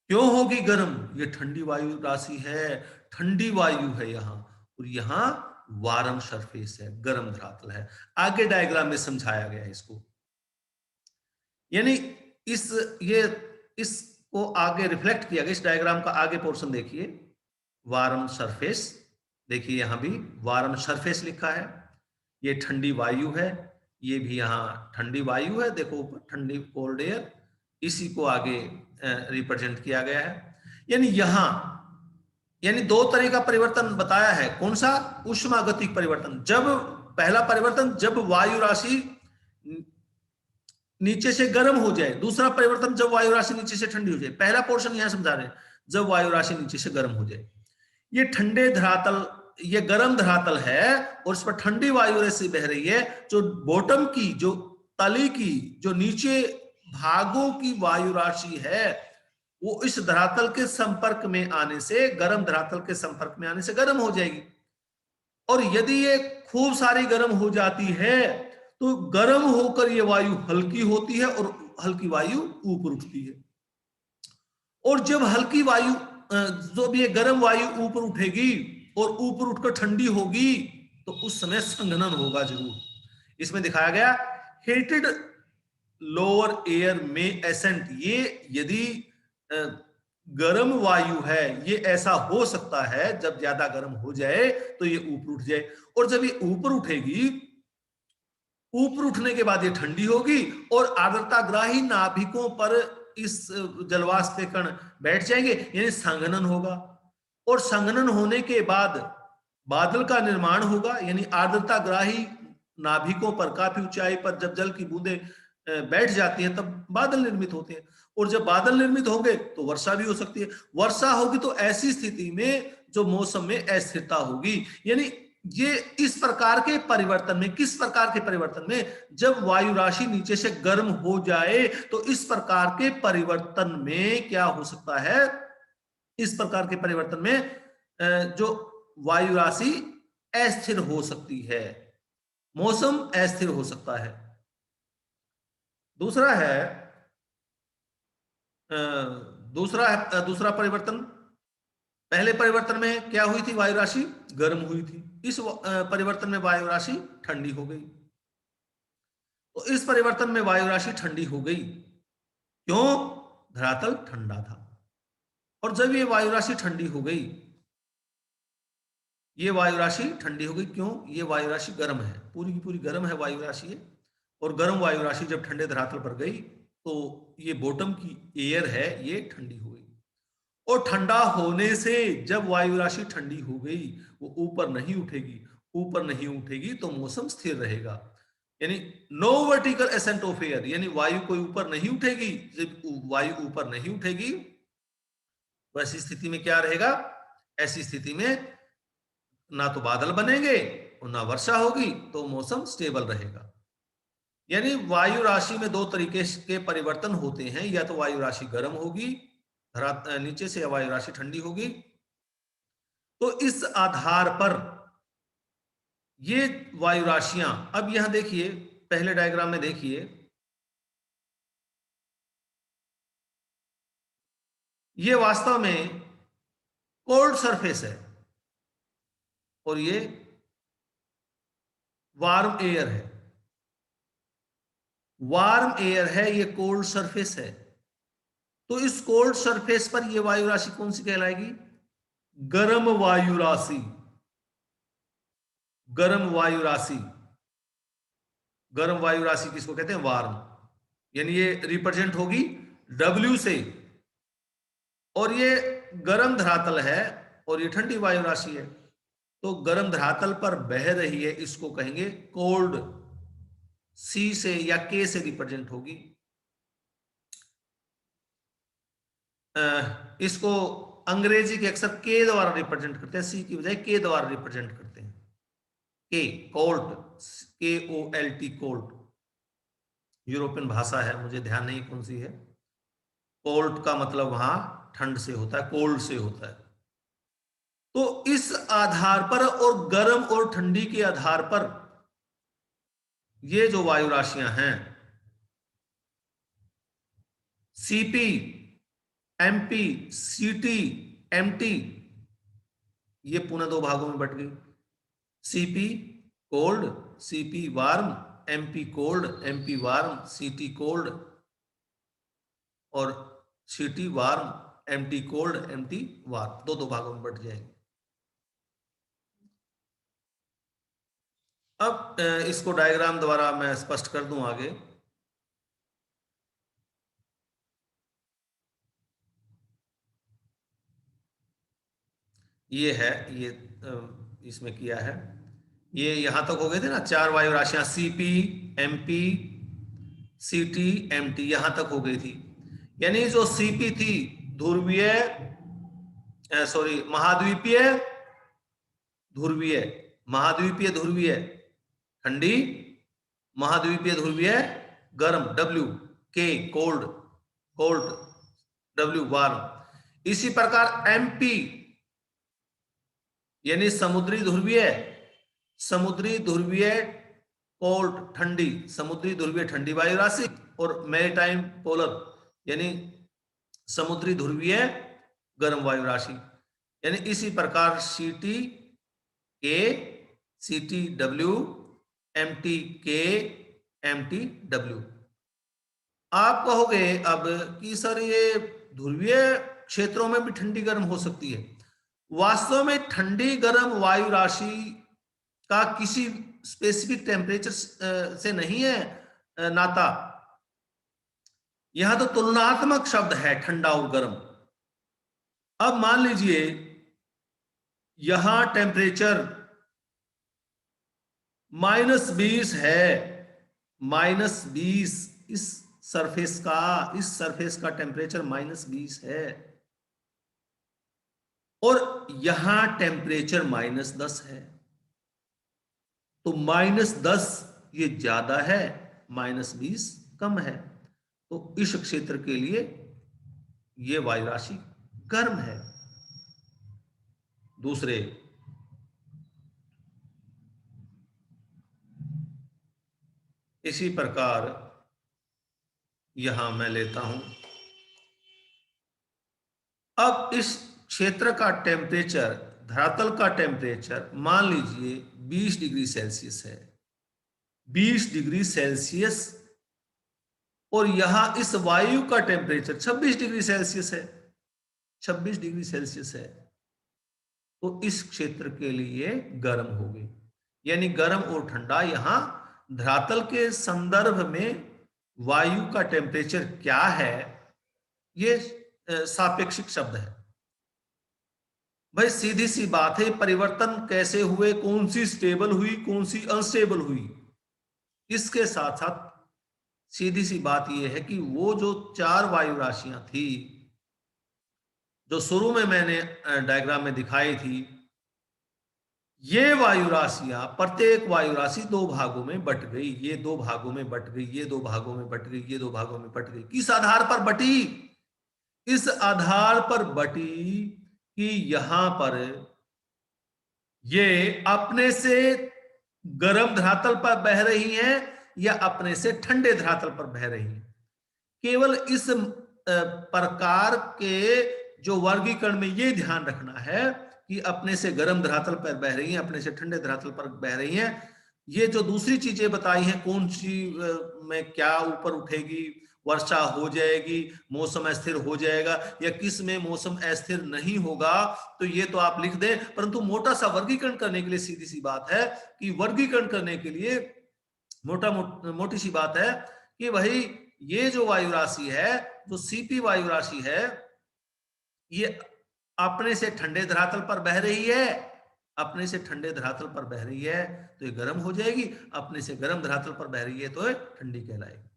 क्यों होगी गर्म? ये ठंडी वायु राशि है, ठंडी वायु है यहां, और यहां वार्म सरफेस है, गर्म धरातल है। आगे डायग्राम में समझाया गया है इसको। यानी इसको आगे रिफ्लेक्ट किया गया, इस डायग्राम का आगे पोर्शन देखिए, वार्म सरफेस। देखिए यहां भी वार्म सरफेस लिखा है, ये ठंडी वायु है, ये भी यहां ठंडी वायु है, देखो ऊपर ठंडी कोल्ड एयर, इसी को आगे रिप्रेजेंट किया गया है। यानी यहां दो तरह का परिवर्तन बताया है। कौन सा? ऊष्मागतिक परिवर्तन। जब पहला परिवर्तन, जब वायु राशि नीचे से गर्म हो जाए, दूसरा परिवर्तन जब वायु राशि नीचे से ठंडी हो जाए। पहला पोर्शन यहां समझा रहे हैं, जब वायु राशि नीचे से गर्म हो जाए। ये ठंडे धरातल, ये गर्म धरातल है और इस पर ठंडी वायु राशि बह रही है। जो बॉटम की, जो तली की, जो नीचे भागों की वायु राशि है, वो इस धरातल के संपर्क में आने से, गर्म धरातल के संपर्क में आने से गर्म हो जाएगी। और यदि ये खूब सारी गर्म हो जाती है तो गर्म होकर ये वायु हल्की होती है और हल्की वायु ऊपर उठती है। और जब हल्की वायु, जब ये गर्म वायु ऊपर उठेगी और ऊपर उठकर ठंडी होगी, तो उस समय संघनन होगा जरूर। इसमें दिखाया गया हीटेड लोअर एयर में एसेंट, ये यदि गर्म वायु है, ये ऐसा हो सकता है जब ज्यादा गर्म हो जाए तो ये ऊपर उठ जाए। और जब ये ऊपर उठेगी, ऊपर उठने के बाद ये ठंडी होगी और आर्द्रताग्राही नाभिकों पर इस जलवाष्प के कण बैठ जाएंगे, यानी संघनन होगा। और संघनन होने के बाद बादल का निर्माण होगा, यानी आर्द्रताग्राही नाभिकों पर काफी ऊंचाई पर जब जल की बूंदें बैठ जाती हैं तब बादल निर्मित होते हैं। और जब बादल निर्मित होंगे तो वर्षा भी हो सकती है। वर्षा होगी तो ऐसी स्थिति में जो मौसम में अस्थिरता होगी, यानी ये इस प्रकार के परिवर्तन में, किस प्रकार के परिवर्तन में, जब वायु राशि नीचे से गर्म हो जाए तो इस प्रकार के परिवर्तन में क्या हो सकता है, इस प्रकार के परिवर्तन में जो वायु राशि अस्थिर हो सकती है, मौसम अस्थिर हो सकता है। दूसरा है दूसरा परिवर्तन, पहले परिवर्तन में क्या हुई थी, वायु राशि गर्म हुई थी। इस परिवर्तन में वायु राशि ठंडी हो गई। तो इस परिवर्तन में वायु राशि ठंडी हो गई, क्यों? धरातल ठंडा था। और जब ये वायु राशि ठंडी हो गई, ये वायु राशि ठंडी हो गई, क्यों? ये वायु राशि गर्म है, पूरी की पूरी गर्म है वायु राशि है। और गर्म वायु राशि जब ठंडे धरातल पर गई तो ये बॉटम की एयर है, ये ठंडी हो गई। और ठंडा होने से जब वायु राशि ठंडी हो गई, वो ऊपर नहीं उठेगी। ऊपर नहीं उठेगी तो मौसम स्थिर रहेगा, यानी no vertical ascent of air, यानी वायु कोई ऊपर नहीं उठेगी। जब वायु ऊपर नहीं उठेगी तो ऐसी स्थिति में क्या रहेगा? ऐसी स्थिति में ना तो बादल बनेंगे और ना वर्षा होगी, तो मौसम स्टेबल रहेगा। यानी वायु राशि में दो तरीके के परिवर्तन होते हैं, या तो वायु राशि गर्म होगी नीचे से, या वायु राशि ठंडी होगी। तो इस आधार पर ये वायु राशियां, अब यहां देखिए, पहले डायग्राम में देखिए, ये वास्तव में कोल्ड सरफेस है और ये वार्म एयर है। वार्म एयर है, ये कोल्ड सरफेस है। तो इस कोल्ड सरफेस पर ये वायु राशि कौन सी कहलाएगी? गर्म वायु राशि। गर्म वायु राशि, गर्म वायु राशि किसको कहते हैं? वार्म। यानी ये रिप्रेजेंट होगी W से, और ये गर्म धरातल है और ये ठंडी वायु राशि है। तो गर्म धरातल पर बह रही है, इसको कहेंगे कोल्ड, C से या K से रिप्रेजेंट होगी। इसको अंग्रेजी के अक्सर K द्वारा रिप्रेजेंट करते हैं, C की बजाय K द्वारा रिप्रेजेंट करते हैं। K cold, KOLT cold, European भाषा है, मुझे ध्यान नहीं कौन सी है। कोल्ड का मतलब वहां ठंड से होता है, कोल्ड से होता है। तो इस आधार पर और गर्म और ठंडी के आधार पर ये जो वायु राशियां हैं, CP, MP, CT, MT, ये पुनः दो भागों में बट गई। CP cold, CP warm, MP cold, MP warm, CT cold, और CT warm, MT cold, MT warm, दो दो भागों में बट जाएंगे। अब इसको डायग्राम द्वारा मैं स्पष्ट कर दूं आगे। ये है, ये इसमें किया है। ये यहां तक हो गए थे ना, चार वायु राशियां, CP, MP, CTMT यहां तक हो गई थी। यानी जो CP थी ध्रुवीय, सॉरी महाद्वीपीय ध्रुवीय, महाद्वीपीय ध्रुवीय ठंडी, महाद्वीपीय ध्रुवीय गर्म, W के कोल्ड, कोल्ड W वार्म। इसी प्रकार MP यानी समुद्री ध्रुवीय, समुद्री ध्रुवीय कोल्ड ठंडी, समुद्री ध्रुवीय ठंडी वायु राशि, और मैरीटाइम पोलर यानी समुद्री ध्रुवीय गर्म वायु राशि। यानी इसी प्रकार CT के, CTW, MT के, MTW। आप कहोगे अब कि सर ये ध्रुवीय क्षेत्रों में भी ठंडी गर्म हो सकती है। वास्तव में ठंडी गर्म वायु राशि का किसी स्पेसिफिक टेम्परेचर से नहीं है नाता, यहां तो तुलनात्मक शब्द है ठंडा और गर्म। अब मान लीजिए यहां टेम्परेचर -20 है, -20, इस सरफेस का टेम्परेचर -20 है, और यहां टेम्परेचर -10 है। तो -10 ये ज्यादा है, -20 कम है, तो इस क्षेत्र के लिए ये वायु राशि गर्म है। दूसरे, इसी प्रकार यहां मैं लेता हूं, अब इस क्षेत्र का टेम्परेचर, धरातल का टेम्परेचर मान लीजिए 20 डिग्री सेल्सियस है, 20 डिग्री सेल्सियस, और यहां इस वायु का टेम्परेचर 26 डिग्री सेल्सियस है, 26 डिग्री सेल्सियस है, तो इस क्षेत्र के लिए गर्म होगी। यानी गर्म और ठंडा, यहां धरातल के संदर्भ में वायु का टेम्परेचर क्या है, ये सापेक्षिक शब्द है। भाई सीधी सी बात है, परिवर्तन कैसे हुए, कौन सी स्टेबल हुई, कौन सी अनस्टेबल हुई, इसके साथ साथ सीधी सी बात यह है कि वो जो 4 वायु राशियां थी जो शुरू में मैंने डायग्राम में दिखाई थी, ये वायु राशियां, प्रत्येक वायु राशि 2 भागों में बट गई, ये 2 भागों में बट गई, ये 2 भागों में बट गई, ये 2 भागों में बट गई। किस आधार पर बटी? इस आधार पर बटी कि यहां पर ये अपने से गर्म धरातल पर बह रही हैं या अपने से ठंडे धरातल पर बह रही हैं। केवल इस प्रकार के जो वर्गीकरण में ये ध्यान रखना है कि अपने से गर्म धरातल पर बह रही हैं, अपने से ठंडे धरातल पर बह रही हैं। ये जो दूसरी चीजें बताई हैं, कौन सी में क्या ऊपर उठेगी, वर्षा हो जाएगी, मौसम अस्थिर हो जाएगा, या किस में मौसम अस्थिर नहीं होगा, तो ये तो आप लिख दें। परंतु मोटा सा वर्गीकरण करने के लिए सीधी सी बात है कि वर्गीकरण करने के लिए मोटी सी बात है कि भाई ये जो वायु राशि है, जो CP वायु राशि है, ये अपने से ठंडे धरातल पर बह रही है, अपने से ठंडे धरातल पर बह रही है तो ये गर्म हो जाएगी, अपने से गर्म धरातल पर बह रही है तो ये ठंडी कहलाएगी।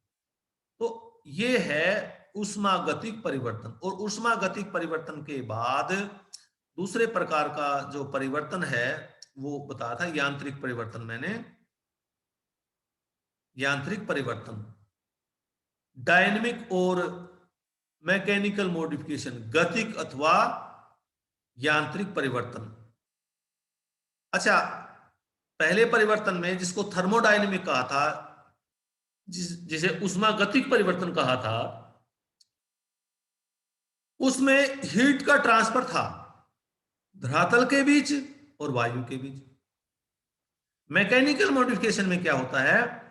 तो ये है ऊष्मागतिक परिवर्तन। और ऊष्मागतिक परिवर्तन के बाद दूसरे प्रकार का जो परिवर्तन है वो बताया था यांत्रिक परिवर्तन। मैंने यांत्रिक परिवर्तन, डायनेमिक और मैकेनिकल मॉडिफिकेशन, गतिक अथवा यांत्रिक परिवर्तन। अच्छा, पहले परिवर्तन में जिसको थर्मोडायनेमिक कहा था, जिसे ऊष्मागतिक परिवर्तन कहा था, उसमें हीट का ट्रांसफर था धरातल के बीच और वायु के बीच। मैकेनिकल मॉडिफिकेशन में क्या होता है,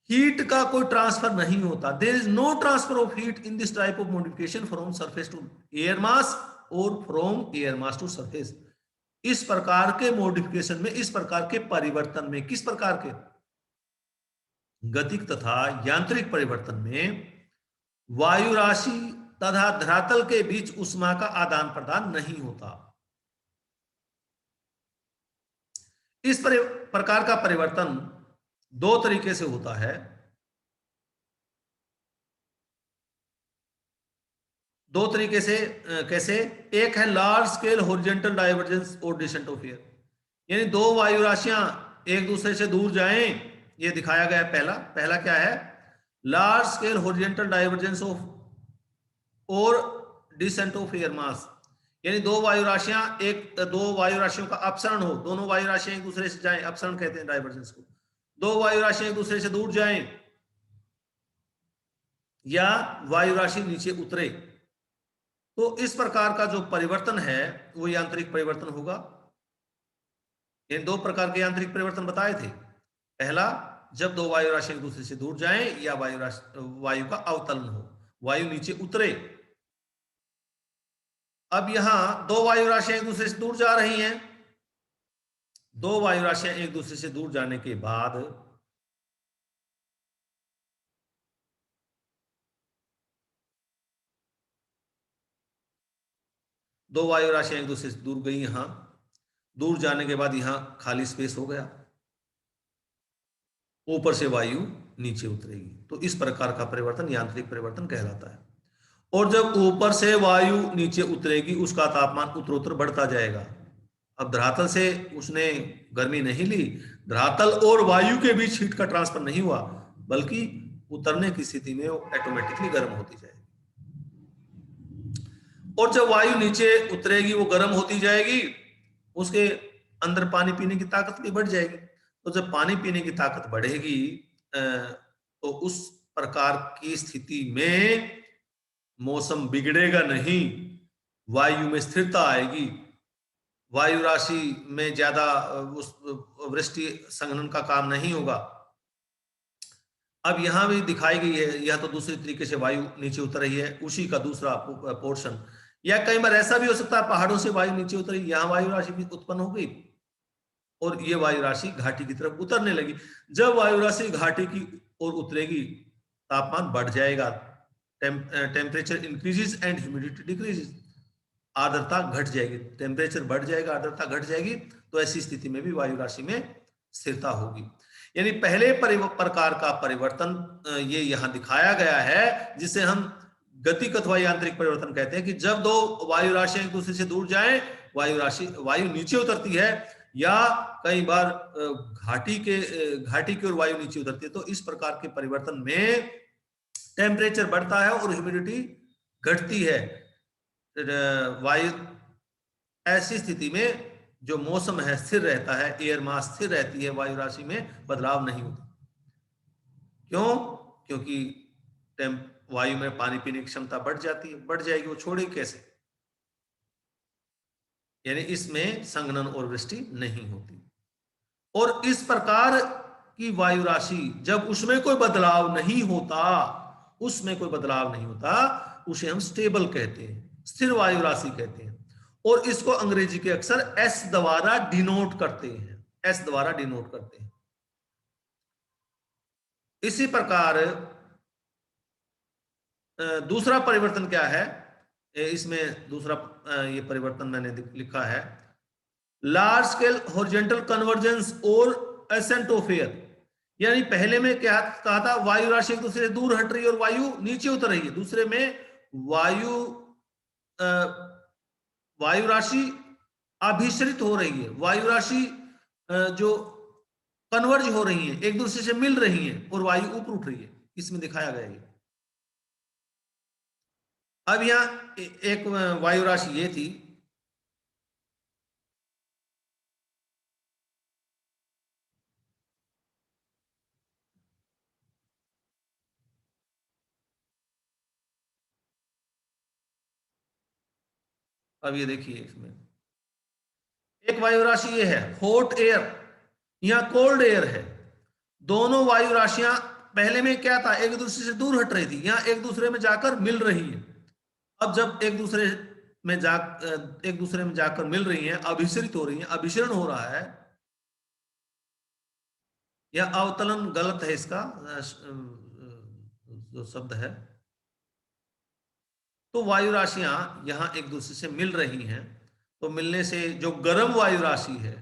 हीट का कोई ट्रांसफर नहीं होता। There is no transfer of heat in this type of modification from surface to air mass और from air mass to surface. इस प्रकार के मॉडिफिकेशन में, इस प्रकार के परिवर्तन में, किस प्रकार के, गतिक तथा यांत्रिक परिवर्तन में वायु राशि तथा धरातल के बीच ऊष्मा का आदान प्रदान नहीं होता। इस प्रकार का परिवर्तन 2 तरीके से होता है। दो तरीके से कैसे? एक है लार्ज स्केल हॉरिजॉन्टल डाइवर्जेंस और डिसेंट ऑफ एयर, यानी दो वायु राशियां एक दूसरे से दूर जाएं, ये दिखाया गया है। पहला पहला क्या है? Large scale horizontal divergence of और डिसेंट ऑफ एयर मास, यानी दो वायु राशियां दो वायु राशियों का अपसरण हो, दोनों वायु राशियां एक दूसरे से जाएं, अपसरण कहते हैं डाइवर्जेंस को। दो वायु राशियां एक दूसरे से दूर जाएं या वायु राशि नीचे उतरे, तो इस प्रकार का जो परिवर्तन है वो यांत्रिक परिवर्तन होगा। इन दो प्रकार के यांत्रिक परिवर्तन बताए थे। पहला, जब दो वायु राशि एक दूसरे से दूर जाएं या वायु का अवतलन हो, वायु नीचे उतरे। अब यहां दो वायु राशियां एक दूसरे से दूर जा रही हैं, दो वायु राशियां एक दूसरे से दूर जाने के बाद दो वायु राशियां एक दूसरे से दूर गई, यहां दूर जाने के बाद यहां खाली स्पेस हो गया, ऊपर से वायु नीचे उतरेगी, तो इस प्रकार का परिवर्तन यांत्रिक परिवर्तन कहलाता है। और जब ऊपर से वायु नीचे उतरेगी उसका तापमान उत्तरोत्तर बढ़ता जाएगा। अब धरातल से उसने गर्मी नहीं ली, धरातल और वायु के बीच हीट का ट्रांसफर नहीं हुआ, बल्कि उतरने की स्थिति में वो ऑटोमेटिकली गर्म होती जाएगी। और जब वायु नीचे उतरेगी वो गर्म होती जाएगी, उसके अंदर पानी पीने की ताकत भी बढ़ जाएगी। तो जब पानी पीने की ताकत बढ़ेगी तो उस प्रकार की स्थिति में मौसम बिगड़ेगा नहीं, वायु में स्थिरता आएगी, वायु राशि में ज्यादा उस वृष्टि संघनन का काम नहीं होगा। अब यहां भी दिखाई गई है, यह तो दूसरी तरीके से वायु नीचे उतर रही है, उसी का दूसरा पोर्शन। या कई बार ऐसा भी हो सकता है पहाड़ों से वायु नीचे उतरी, यहां वायु राशि भी उत्पन्न हो गई और ये वायु राशि घाटी की तरफ उतरने लगी। जब वायु राशि घाटी की ओर उतरेगी तापमान बढ़ जाएगा, temperature increases and humidity decreases, आर्द्रता घट जाएगी, टेम्परेचर बढ़ जाएगा, आर्द्रता घट जाएगी, तो ऐसी स्थिति में भी वायु राशि में स्थिरता होगी। यानी पहले प्रकार का परिवर्तन ये यहां दिखाया गया है, जिसे हम गतिक अथवा यांत्रिक परिवर्तन कहते हैं, कि जब दो वायु राशियां एक दूसरे से दूर जाएं, वायु नीचे उतरती है, या कई बार घाटी की ओर वायु नीचे उतरती है, तो इस प्रकार के परिवर्तन में टेम्परेचर बढ़ता है और ह्यूमिडिटी घटती है। वायु ऐसी स्थिति में जो मौसम है स्थिर रहता है, एयर मास स्थिर रहती है, वायु राशि में बदलाव नहीं होता। क्यों? क्योंकि वायु में पानी पीने की क्षमता बढ़ जाती है, बढ़ जाएगी, वो छोड़ेगी कैसे? यानी इसमें संघनन और वृष्टि नहीं होती। और इस प्रकार की वायु राशि जब उसमें कोई बदलाव नहीं होता, उसे हम स्टेबल कहते हैं, स्थिर वायु राशि कहते हैं, और इसको अंग्रेजी के अक्सर एस द्वारा डिनोट करते हैं। इसी प्रकार दूसरा परिवर्तन क्या है? इसमें दूसरा ये परिवर्तन मैंने लिखा है, लार्ज स्केल हॉरिजॉन्टल कन्वर्जेंस और एसेंट ऑफ एयर। यानी पहले में क्या कहा था, वायु राशि एक दूसरे से दूर हट रही है और वायु नीचे उतर रही है। दूसरे में वायु राशि अभिसरित हो रही है, वायु राशि जो कन्वर्ज हो रही है, एक दूसरे से मिल रही है और वायु ऊपर उठ रही है, इसमें दिखाया गया है। अब यहां एक वायु राशि ये थी, अब ये देखिए, इसमें एक वायु राशि ये है हॉट एयर, यहां कोल्ड एयर है। दोनों वायु राशियां पहले में क्या था, एक दूसरे से दूर हट रही थी, यहां एक दूसरे में जाकर मिल रही है। अब जब एक दूसरे में जाकर मिल रही हैं, अभिसरित हो रही हैं, अभिसरण हो रहा है, या अवतलन गलत है इसका जो शब्द है, तो वायु राशियां यहां एक दूसरे से मिल रही हैं, तो मिलने से जो गर्म वायु राशि है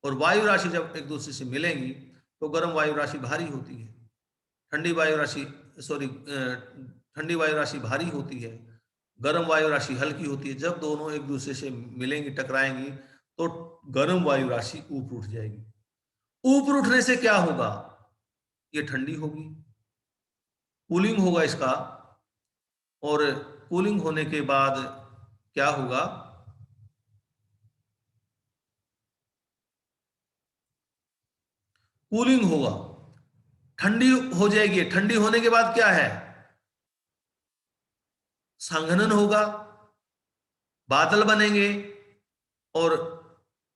और वायु राशि जब एक दूसरे से मिलेंगी तो गर्म वायु राशि भारी होती है, ठंडी वायु राशि भारी होती है, गर्म वायु राशि हल्की होती है। जब दोनों एक दूसरे से मिलेंगी, टकराएंगी, तो गर्म वायु राशि ऊपर उठ जाएगी। ऊपर उठने से क्या होगा? ये ठंडी होगी, कूलिंग होगा इसका। और कूलिंग होने के बाद क्या होगा? कूलिंग होगा, ठंडी हो जाएगी। ठंडी होने के बाद क्या है? संघनन होगा, बादल बनेंगे और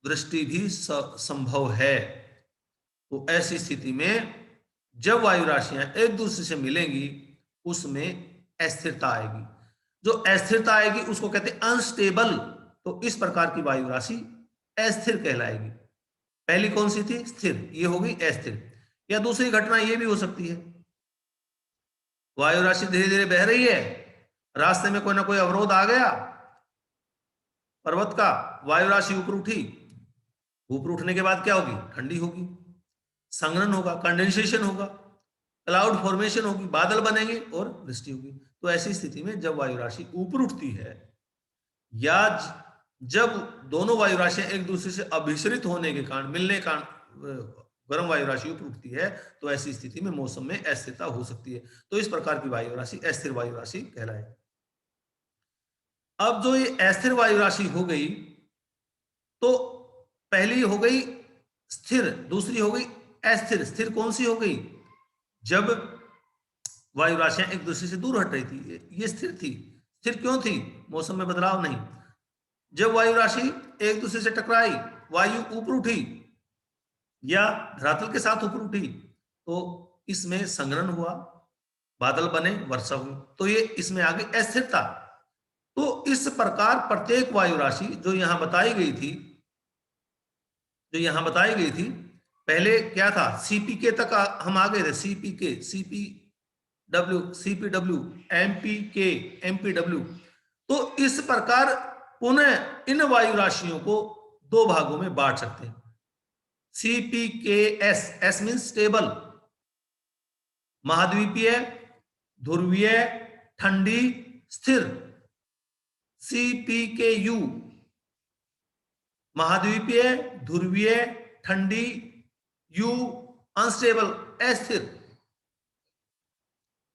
वृष्टि भी संभव है। तो ऐसी स्थिति में जब वायु राशियां एक दूसरे से मिलेंगी, उसमें अस्थिरता आएगी। जो अस्थिरता आएगी उसको कहते हैं अनस्टेबल। तो इस प्रकार की वायु राशि अस्थिर कहलाएगी। पहली कौन सी थी? स्थिर, ये होगी अस्थिर। या दूसरी घटना ये भी हो सकती है, वायु राशि धीरे धीरे बह रही है, रास्ते में कोई ना कोई अवरोध आ गया पर्वत का, वायु राशि ऊपर उठी। ऊपर उठने के बाद क्या होगी? ठंडी होगी, संघनन होगा, कंडेंसेशन होगा, क्लाउड फॉर्मेशन होगी, बादल बनेंगे और वृष्टि होगी। तो ऐसी स्थिति में जब वायु राशि ऊपर उठती है, या जब दोनों वायु राशियां एक दूसरे से अभिसरित होने के कारण, मिलने का गर्म वायु राशि ऊपर उठती है, तो ऐसी स्थिति में मौसम में अस्थिरता हो सकती है। तो इस प्रकार की वायु राशि अस्थिर वायु राशि कहलाए। अब जो ये अस्थिर वायु राशि हो गई, तो पहली हो गई स्थिर, दूसरी हो गई अस्थिर। स्थिर कौन सी हो गई? जब वायु राशियां एक दूसरे से दूर हट रही थी, ये स्थिर थी। स्थिर क्यों थी? मौसम में बदलाव नहीं। जब वायु राशि एक दूसरे से टकराई, वायु ऊपर उठी या धरातल के साथ ऊपर उठी, तो इसमें संघनन हुआ, बादल बने, वर्षा हुई। तो ये इसमें आ गई अस्थिरता। तो इस प्रकार प्रत्येक वायु राशि जो यहां बताई गई थी, जो यहां बताई गई थी, पहले क्या था? सीपीके तक हम आ गए थे। CPK, CPW, MPK, MPW. तो इस प्रकार पुनः इन वायु राशियों को दो भागों में बांट सकते हैं। सीपीकेएस, एस मीन स्टेबल, महाद्वीपीय, ध्रुवीय, ठंडी, स्थिर। सीपीकेयू, महाद्वीपीय, ध्रुवीय, ठंडी, यू अनस्टेबल, अस्थिर।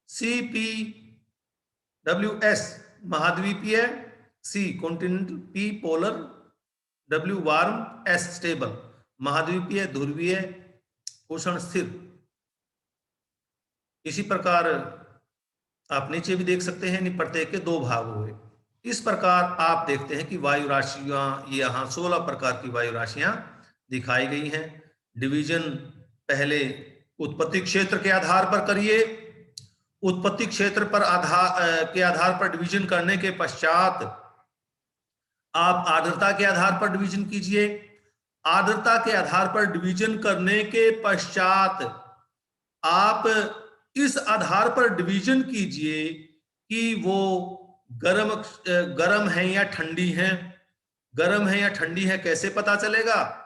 CPWS, महाद्वीपीय, C continental, P polar, W warm, S stable, महाद्वीपीय, ध्रुवीय, उष्ण, स्थिर। इसी प्रकार आप नीचे भी देख सकते हैं, प्रत्येक के दो भाग हुए। इस प्रकार आप देखते हैं कि वायु राशियां, यहां 16 प्रकार की वायु राशियां दिखाई गई हैं। डिवीजन पहले उत्पत्ति क्षेत्र के आधार पर करिए। उत्पत्ति क्षेत्र पर के आधार पर डिवीजन करने के पश्चात आप आर्द्रता के आधार पर डिवीजन कीजिए। आर्द्रता के आधार पर डिवीजन करने के पश्चात आप इस आधार पर डिवीजन कीजिए कि वो गर्म है या ठंडी है। गर्म है या ठंडी है कैसे पता चलेगा?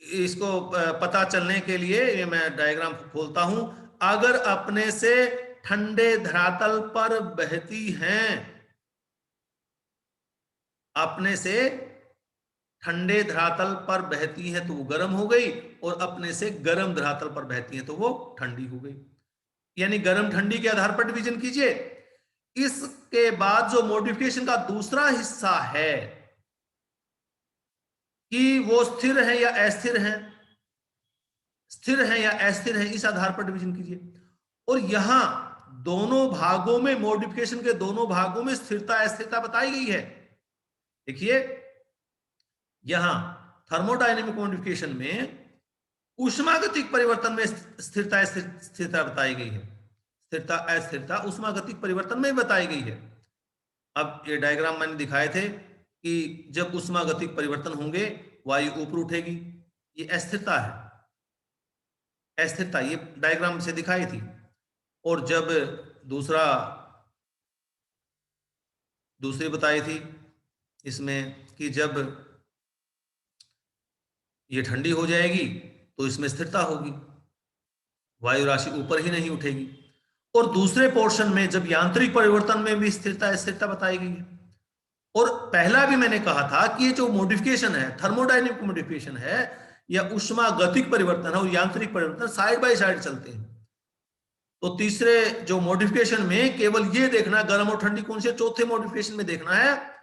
इसको पता चलने के लिए मैं डायग्राम खोलता हूं। अगर अपने से ठंडे धरातल पर बहती हैं, अपने से ठंडे धरातल पर बहती है तो वो गर्म हो गई, और अपने से गर्म धरातल पर बहती है तो वो ठंडी हो गई। यानी गर्म ठंडी के आधार पर डिवीजन कीजिए। इसके बाद जो मॉडिफिकेशन का दूसरा हिस्सा है कि वो स्थिर है या अस्थिर है, स्थिर है या अस्थिर है, इस आधार पर डिवीजन कीजिए। और यहां दोनों भागों में, मॉडिफिकेशन के दोनों भागों में स्थिरता अस्थिरता बताई गई है। देखिए यहां थर्मोडायनेमिक मॉडिफिकेशन में ऊष्मागतिक परिवर्तन में स्थिरता स्थिरता बताई गई है। स्थिरता अस्थिरता ऊष्मागतिक परिवर्तन में बताई गई है। अब ये डायग्राम मैंने दिखाए थे कि जब ऊष्मागतिक परिवर्तन होंगे वायु ऊपर उठेगी, ये अस्थिरता है। अस्थिरता ये डायग्राम से दिखाई थी। और जब दूसरी बताई थी इसमें कि जब ये ठंडी हो जाएगी तो इसमें स्थिरता होगी, वायु राशि ऊपर ही नहीं उठेगी। और दूसरे पोर्शन में जब यांत्रिक परिवर्तन में भी स्थिरता स्थिरता बताई गई है। और पहला भी मैंने कहा था कि ये जो मॉडिफिकेशन है, थर्मोडायनेमिक मॉडिफिकेशन है या उष्मा गतिक परिवर्तन है और यांत्रिक परिवर्तन साइड बाय साइड चलते हैं। तो तीसरे जो मॉडिफिकेशन में केवल ये देखना गर्म और ठंडी कौन से, चौथे मॉडिफिकेशन में देखना है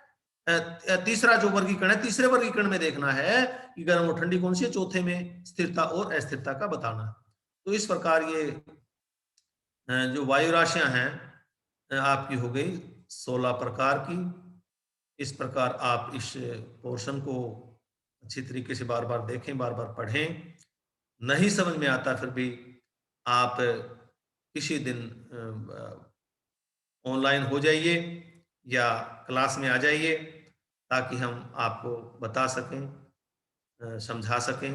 तीसरा जो वर्गीकरण है, तीसरे वर्गीकरण में देखना है कि गर्म और ठंडी कौन सी है, चौथे में स्थिरता और अस्थिरता का बताना। तो इस प्रकार ये जो वायु राशियां हैं आपकी हो गई 16 प्रकार की। इस प्रकार आप इस पोर्शन को अच्छी तरीके से बार बार देखें, बार बार पढ़ें। नहीं समझ में आता फिर भी आप किसी दिन ऑनलाइन हो जाइए या क्लास में आ जाइए ताकि हम आपको बता सकें, समझा सकें।